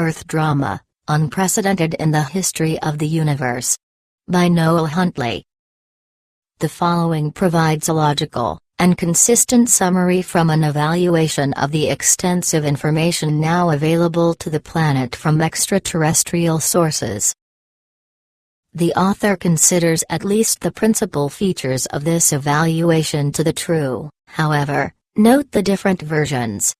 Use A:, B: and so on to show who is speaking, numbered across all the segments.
A: Earth Drama, Unprecedented in the History of the Universe. By Noel Huntley. The following provides a logical and consistent summary from an evaluation of the extensive information now available to the planet from extraterrestrial sources. The author considers at least the principal features of this evaluation to be true, however, note the different versions.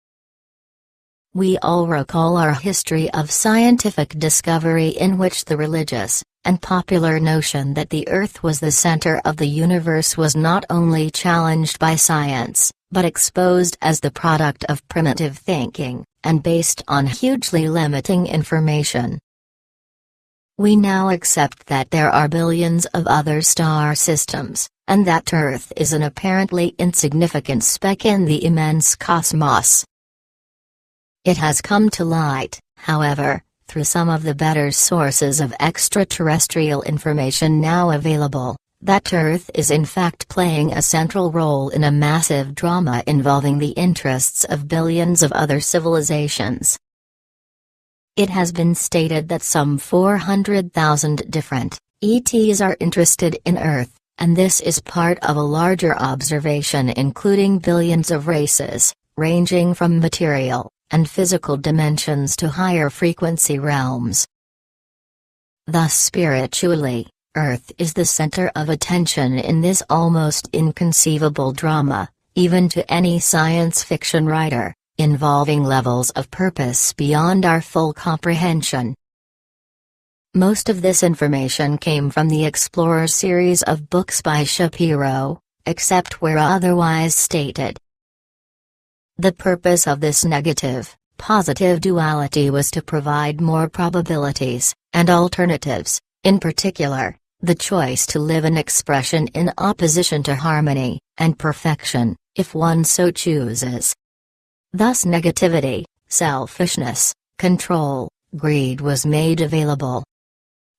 A: We all recall our history of scientific discovery in which the religious and popular notion that the Earth was the center of the universe was not only challenged by science, but exposed as the product of primitive thinking, and based on hugely limiting information. We now accept that there are billions of other star systems, and that Earth is an apparently insignificant speck in the immense cosmos. It has come to light, however, through some of the better sources of extraterrestrial information now available, that Earth is in fact playing a central role in a massive drama involving the interests of billions of other civilizations. It has been stated that some 400,000 different ETs are interested in Earth, and this is part of a larger observation including billions of races, ranging from material and physical dimensions to higher frequency realms. Thus spiritually, Earth is the center of attention in this almost inconceivable drama, even to any science fiction writer, involving levels of purpose beyond our full comprehension. Most of this information came from the Explorer series of books by Shapiro, except where otherwise stated. The purpose of this negative-positive duality was to provide more probabilities and alternatives, in particular, the choice to live an expression in opposition to harmony and perfection, if one so chooses. Thus negativity, selfishness, control, greed was made available.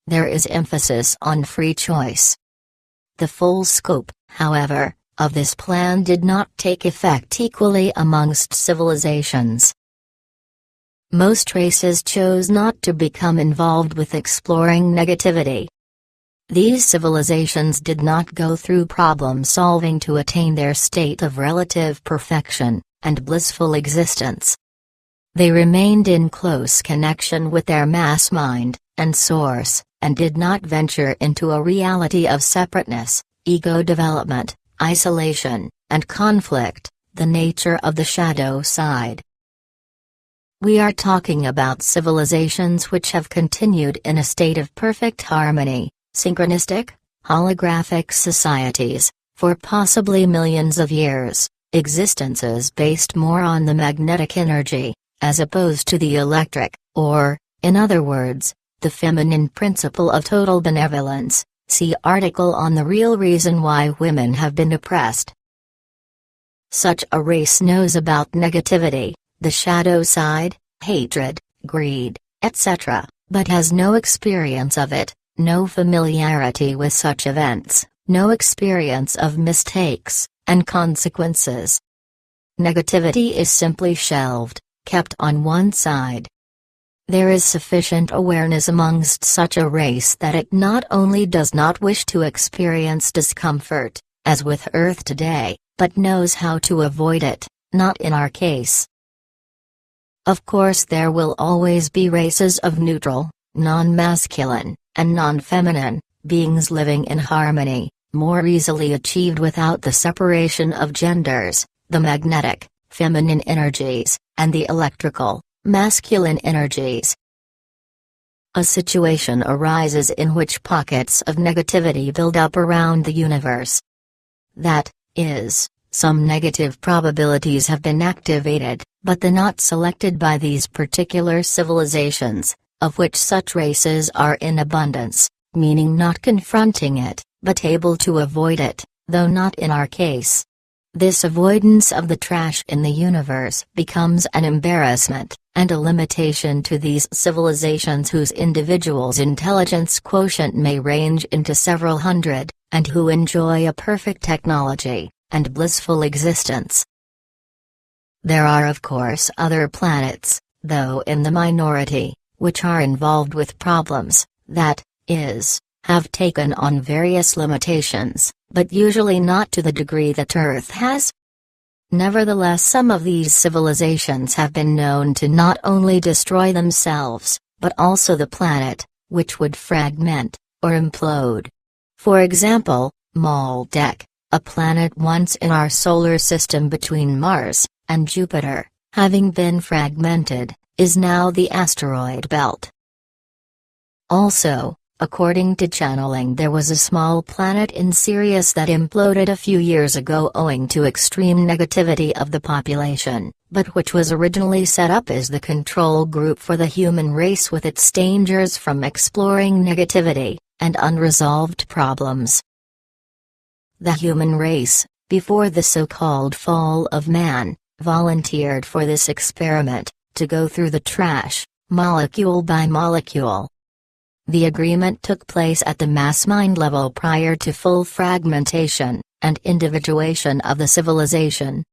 A: There is emphasis on free choice. The full scope, however, of this plan did not take effect equally amongst civilizations. Most races chose not to become involved with exploring negativity. These civilizations did not go through problem solving to attain their state of relative perfection and blissful existence. They remained in close connection with their mass mind and source, and did not venture into a reality of separateness, ego development, isolation, and conflict, the nature of the shadow side. We are talking about civilizations which have continued in a state of perfect harmony, synchronistic, holographic societies, for possibly millions of years, existences based more on the magnetic energy, as opposed to the electric, or, in other words, the feminine principle of total benevolence. See article on the real reason why women have been oppressed. Such a race knows about negativity, the shadow side, hatred, greed, etc., but has no experience of it, no familiarity with such events, no experience of mistakes and consequences. Negativity is simply shelved, kept on one side. There is sufficient awareness amongst such a race that it not only does not wish to experience discomfort, as with Earth today, but knows how to avoid it, not in our case. Of course there will always be races of neutral, non-masculine, and non-feminine, beings living in harmony, more easily achieved without the separation of genders, the magnetic, feminine energies, and the electrical, masculine energies. A situation arises in which pockets of negativity build up around the universe. That is, some negative probabilities have been activated, but they're not selected by these particular civilizations, of which such races are in abundance, meaning not confronting it, but able to avoid it, though not in our case. This avoidance of the trash in the universe becomes an embarrassment, and a limitation to these civilizations whose individuals' intelligence quotient may range into several hundred, and who enjoy a perfect technology and blissful existence. There are of course other planets, though in the minority, which are involved with problems that have taken on various limitations, but usually not to the degree that Earth has. Nevertheless, some of these civilizations have been known to not only destroy themselves, but also the planet, which would fragment, or implode. For example, Maldek, a planet once in our solar system between Mars and Jupiter, having been fragmented, is now the asteroid belt. Also, according to channeling, there was a small planet in Sirius that imploded a few years ago owing to extreme negativity of the population, but which was originally set up as the control group for the human race with its dangers from exploring negativity and unresolved problems. The human race, before the so-called fall of man, volunteered for this experiment, to go through the trash, molecule by molecule. The agreement took place at the mass mind level prior to full fragmentation and individuation of the civilization.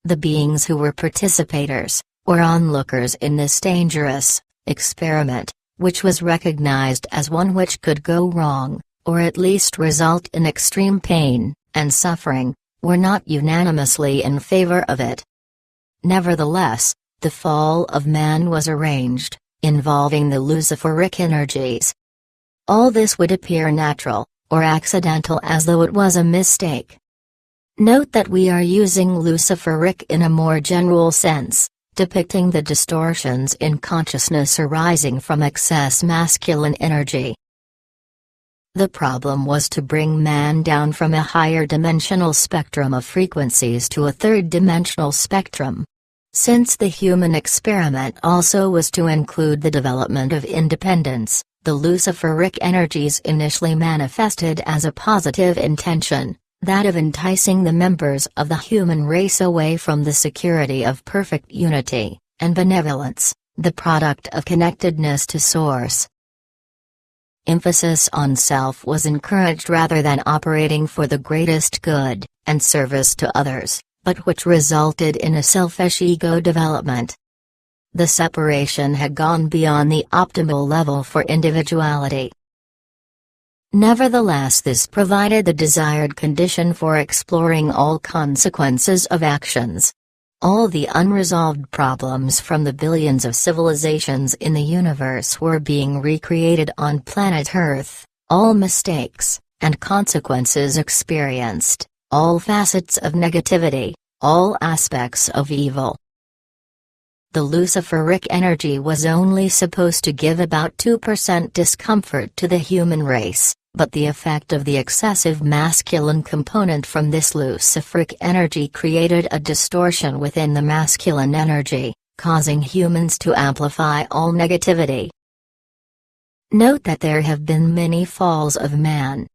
A: The beings who were participators, or onlookers in this dangerous experiment, which was recognized as one which could go wrong, or at least result in extreme pain and suffering, were not unanimously in favor of it. Nevertheless, the fall of man was arranged, involving the luciferic energies. All this would appear natural, or accidental, as though it was a mistake. Note that we are using luciferic in a more general sense, depicting the distortions in consciousness arising from excess masculine energy. The problem was to bring man down from a higher dimensional spectrum of frequencies to a third-dimensional spectrum. Since the human experiment also was to include the development of independence, the luciferic energies initially manifested as a positive intention, that of enticing the members of the human race away from the security of perfect unity and benevolence, the product of connectedness to Source. Emphasis on self was encouraged rather than operating for the greatest good and service to others, but which resulted in a selfish ego development. The separation had gone beyond the optimal level for individuality. Nevertheless, this provided the desired condition for exploring all consequences of actions. All the unresolved problems from the billions of civilizations in the universe were being recreated on planet Earth, all mistakes and consequences experienced, all facets of negativity, all aspects of evil. The luciferic energy was only supposed to give about 2% discomfort to the human race, but the effect of the excessive masculine component from this luciferic energy created a distortion within the masculine energy, causing humans to amplify all negativity. Note that there have been many falls of man.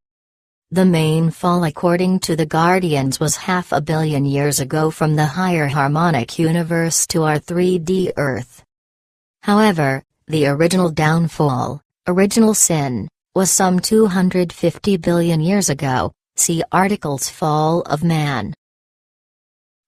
A: The main fall according to the Guardians was 500 million years ago from the higher harmonic universe to our 3D Earth. However, the original downfall, original sin, was some 250 billion years ago, see articles Fall of Man.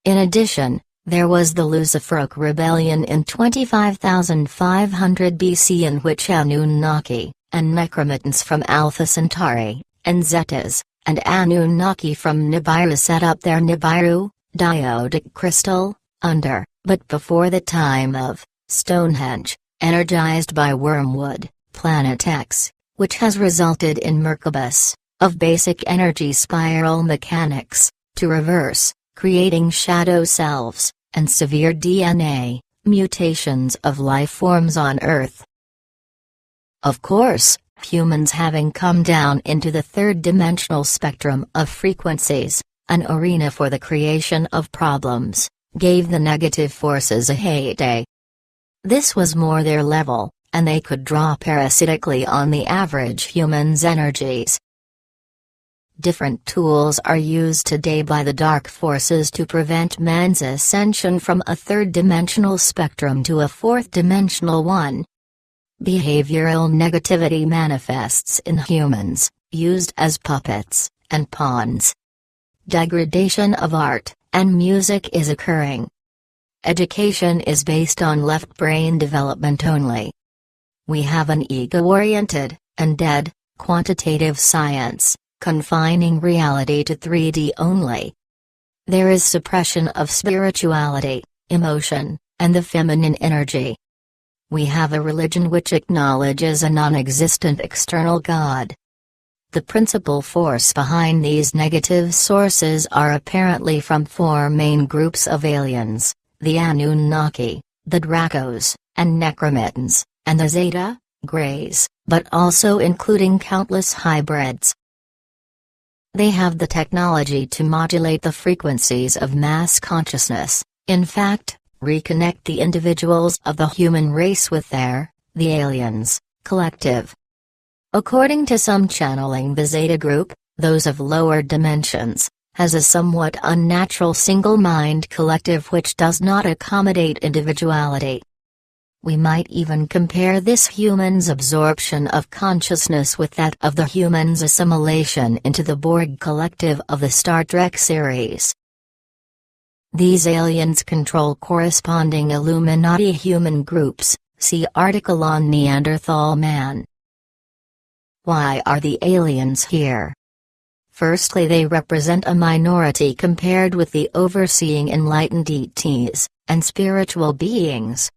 A: In addition, there was the Luciferic rebellion in 25,500 BC in which Anunnaki and necromitants from Alpha Centauri and Zetas, and Anunnaki from Nibiru set up their Nibiru, diodic crystal, under, but before the time of, Stonehenge, energized by wormwood, Planet X, which has resulted in Merkabah, of basic energy spiral mechanics, to reverse, creating shadow selves, and severe DNA, mutations of life forms on Earth. Of course, humans having come down into the third-dimensional spectrum of frequencies, an arena for the creation of problems, gave the negative forces a heyday. This was more their level, and they could draw parasitically on the average human's energies. Different tools are used today by the dark forces to prevent man's ascension from a third-dimensional spectrum to a fourth-dimensional one. Behavioral negativity manifests in humans, used as puppets and pawns. Degradation of art and music is occurring. Education is based on left brain development only. We have an ego-oriented, and dead, quantitative science, confining reality to 3D only. There is suppression of spirituality, emotion, and the feminine energy. We have a religion which acknowledges a non-existent external God. The principal force behind these negative sources are apparently from four main groups of aliens: the Anunnaki, the Dracos, and Necromittans, and the Zeta, Greys, but also including countless hybrids. They have the technology to modulate the frequencies of mass consciousness, in fact, reconnect the individuals of the human race with the aliens, collective. According to some channeling, the Zeta group, those of lower dimensions, has a somewhat unnatural single-mind collective which does not accommodate individuality. We might even compare this human's absorption of consciousness with that of the human's assimilation into the Borg collective of the Star Trek series. These aliens control corresponding Illuminati human groups, see article on Neanderthal man. Why are the aliens here? Firstly, they represent a minority compared with the overseeing enlightened ETs, and spiritual beings.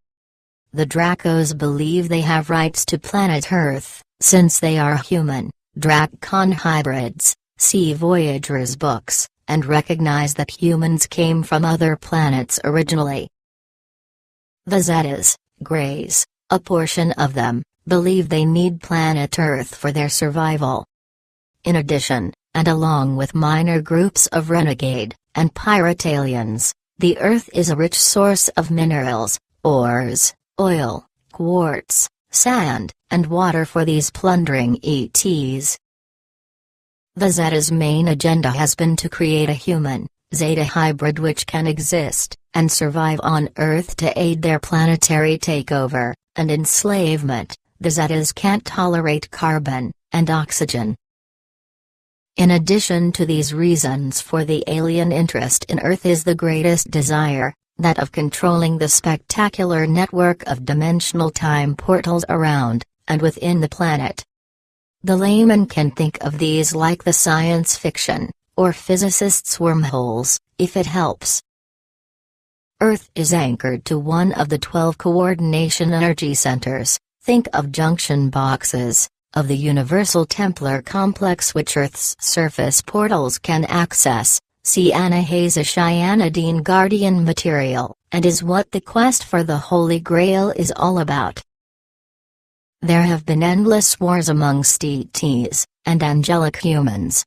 A: The Dracos believe they have rights to planet Earth, since they are human, Dracon hybrids, see Voyager's books, and recognize that humans came from other planets originally. The Zetas, Greys, a portion of them, believe they need planet Earth for their survival. In addition, and along with minor groups of renegade and pirate aliens, the Earth is a rich source of minerals, ores, oil, quartz, sand, and water for these plundering ETs. The Zeta's main agenda has been to create a human, Zeta hybrid which can exist and survive on Earth to aid their planetary takeover and enslavement. The Zetas can't tolerate carbon and oxygen. In addition to these reasons for the alien interest in Earth is the greatest desire, that of controlling the spectacular network of dimensional time portals around and within the planet. The layman can think of these like the science fiction, or physicists' wormholes, if it helps. Earth is anchored to one of the 12 coordination energy centers. Think of junction boxes, of the Universal Templar complex which Earth's surface portals can access, see Anahazashyanidine guardian material, and is what the quest for the Holy Grail is all about. There have been endless wars amongst ETs, and angelic humans.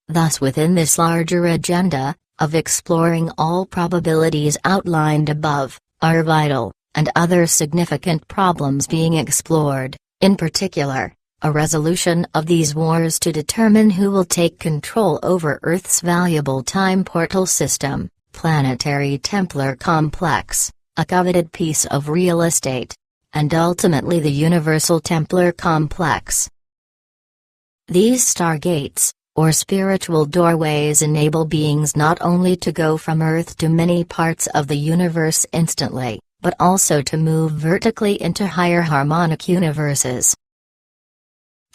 A: Thus within this larger agenda, of exploring all probabilities outlined above, are vital and other significant problems being explored, in particular, a resolution of these wars to determine who will take control over Earth's valuable time portal system, planetary Templar complex, a coveted piece of real estate, and ultimately the Universal Templar complex. These stargates, or spiritual doorways, enable beings not only to go from Earth to many parts of the universe instantly, but also to move vertically into higher harmonic universes.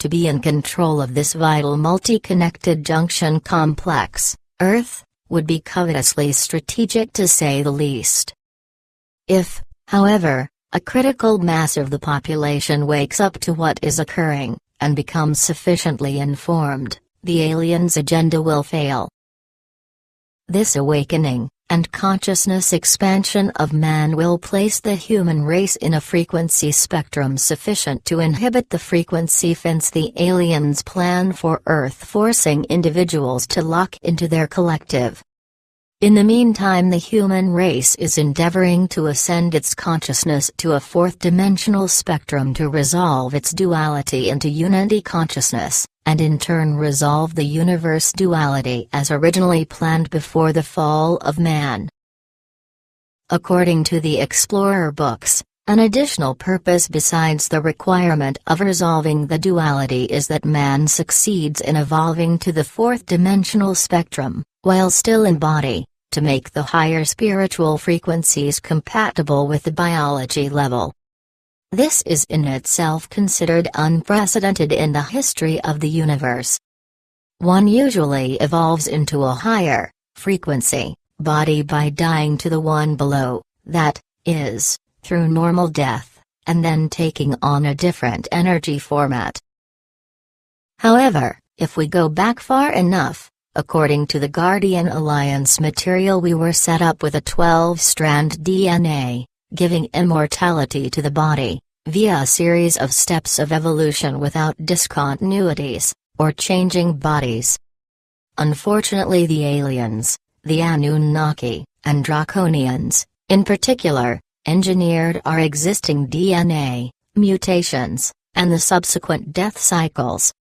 A: To be in control of this vital multi-connected junction complex, Earth, would be covetously strategic to say the least. If, however, a critical mass of the population wakes up to what is occurring, and becomes sufficiently informed, the aliens' agenda will fail. This awakening, and consciousness expansion of man will place the human race in a frequency spectrum sufficient to inhibit the frequency fence the aliens plan for Earth, forcing individuals to lock into their collective. In the meantime, the human race is endeavoring to ascend its consciousness to a fourth-dimensional spectrum to resolve its duality into unity consciousness, and in turn resolve the universe duality as originally planned before the fall of man. According to the Explorer books, an additional purpose besides the requirement of resolving the duality is that man succeeds in evolving to the fourth-dimensional spectrum, while still in body, to make the higher spiritual frequencies compatible with the biology level. This is in itself considered unprecedented in the history of the universe. One usually evolves into a higher frequency body by dying to the one below, that is, through normal death, and then taking on a different energy format. However, if we go back far enough, according to the Guardian Alliance material, we were set up with a 12-strand DNA, giving immortality to the body, via a series of steps of evolution without discontinuities, or changing bodies. Unfortunately, the aliens, the Anunnaki, and Draconians, in particular, engineered our existing DNA, mutations, and the subsequent death cycles.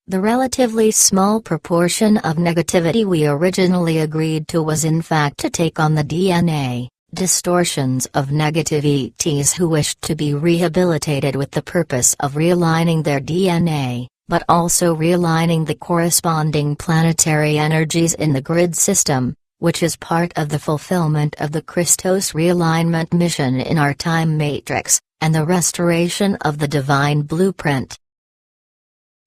A: The relatively small proportion of negativity we originally agreed to was in fact to take on the DNA distortions of negative ETs who wished to be rehabilitated with the purpose of realigning their DNA, but also realigning the corresponding planetary energies in the grid system, which is part of the fulfillment of the Christos realignment mission in our time matrix, and the restoration of the divine blueprint.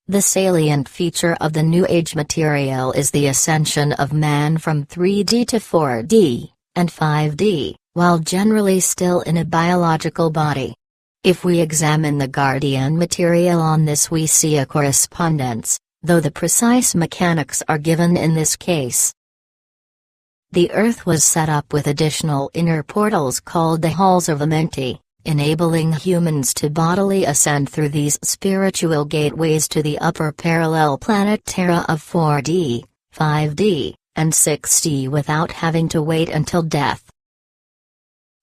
A: The salient feature of the New Age material is the ascension of man from 3D to 4D, and 5D, while generally still in a biological body. If we examine the Guardian material on this, we see a correspondence, though the precise mechanics are given in this case. The Earth was set up with additional inner portals called the halls of Amenti, enabling humans to bodily ascend through these spiritual gateways to the upper parallel planet Terra of 4D, 5D, and 6D without having to wait until death.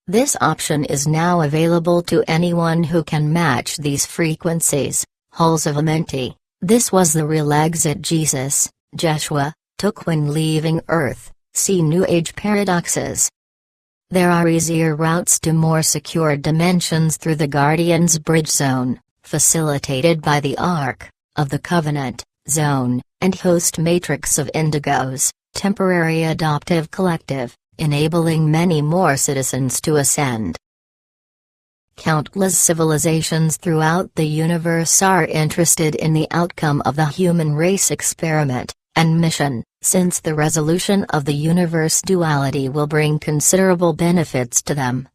A: This option is now available to anyone who can match these frequencies, halls of Amenti. This was the real exit Jesus, Jeshua, took when leaving Earth. See New Age paradoxes. There are easier routes to more secure dimensions through the Guardian's bridge zone, facilitated by the Ark of the Covenant zone, and host matrix of indigos, temporary adoptive collective, enabling many more citizens to ascend. Countless civilizations throughout the universe are interested in the outcome of the human race experiment and mission, since the resolution of the universe duality will bring considerable benefits to them.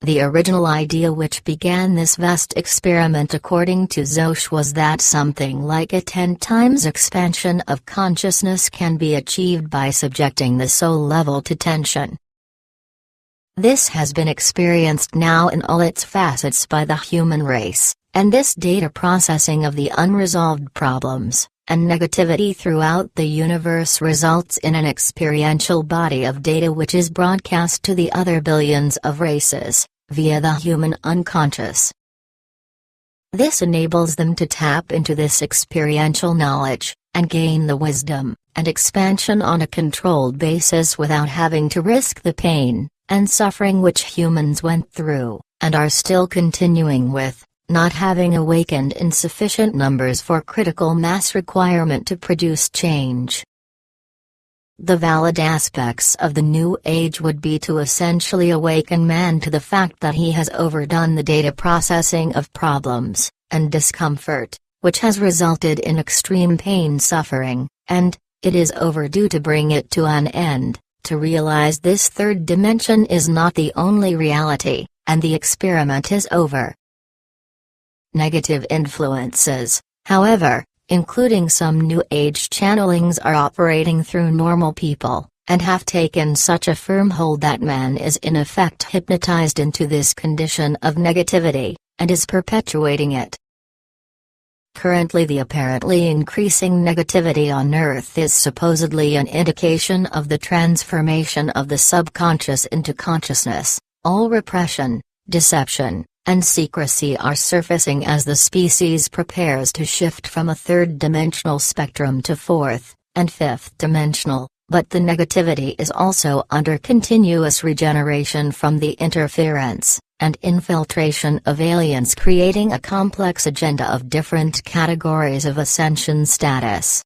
A: The original idea which began this vast experiment according to Zosh was that something like a 10 times expansion of consciousness can be achieved by subjecting the soul level to tension. This has been experienced now in all its facets by the human race, and this data processing of the unresolved problems and negativity throughout the universe results in an experiential body of data which is broadcast to the other billions of races, via the human unconscious. This enables them to tap into this experiential knowledge, and gain the wisdom and expansion on a controlled basis without having to risk the pain and suffering which humans went through, and are still continuing with, not having awakened in sufficient numbers for critical mass requirement to produce change. The valid aspects of the New Age would be to essentially awaken man to the fact that he has overdone the data processing of problems and discomfort, which has resulted in extreme pain suffering, and it is overdue to bring it to an end, to realize this third dimension is not the only reality, and the experiment is over. Negative influences, however, including some New Age channelings, are operating through normal people, and have taken such a firm hold that man is in effect hypnotized into this condition of negativity, and is perpetuating it. Currently, the apparently increasing negativity on Earth is supposedly an indication of the transformation of the subconscious into consciousness. All repression, deception, and secrecy are surfacing as the species prepares to shift from a third-dimensional spectrum to fourth and fifth-dimensional, but the negativity is also under continuous regeneration from the interference and infiltration of aliens, creating a complex agenda of different categories of ascension status.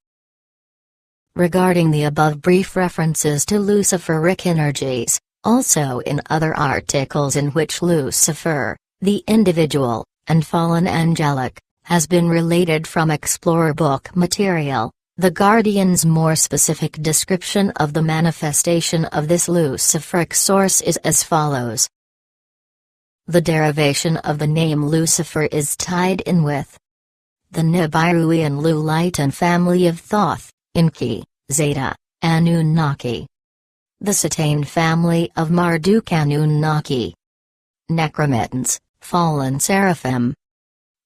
A: Regarding the above brief references to Luciferic energies, also in other articles in which Lucifer, The individual, and fallen angelic, has been related from Explorer book material. The Guardian's more specific description of the manifestation of this Luciferic source is as follows. The derivation of the name Lucifer is tied in with the Nibiruian Lulitan family of Thoth, Enki, Zeta, Anunnaki. The Satane family of Marduk Anunnaki. Necromitans, fallen seraphim.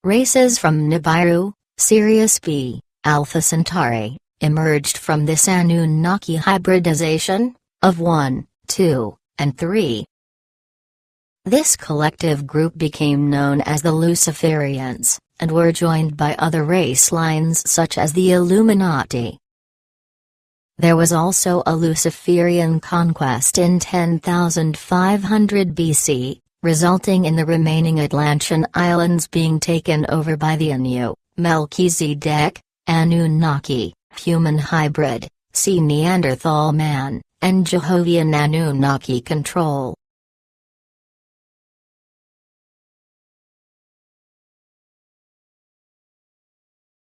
A: Races from Nibiru, Sirius B, Alpha Centauri, emerged from this Anunnaki hybridization, of 1, 2, and 3. This collective group became known as the Luciferians, and were joined by other race lines such as the Illuminati. There was also a Luciferian conquest in 10,500 BC, resulting in the remaining Atlantean islands being taken over by the Anu, Melchizedek, Anunnaki, human hybrid, see Neanderthal man, and Jehovian Anunnaki control.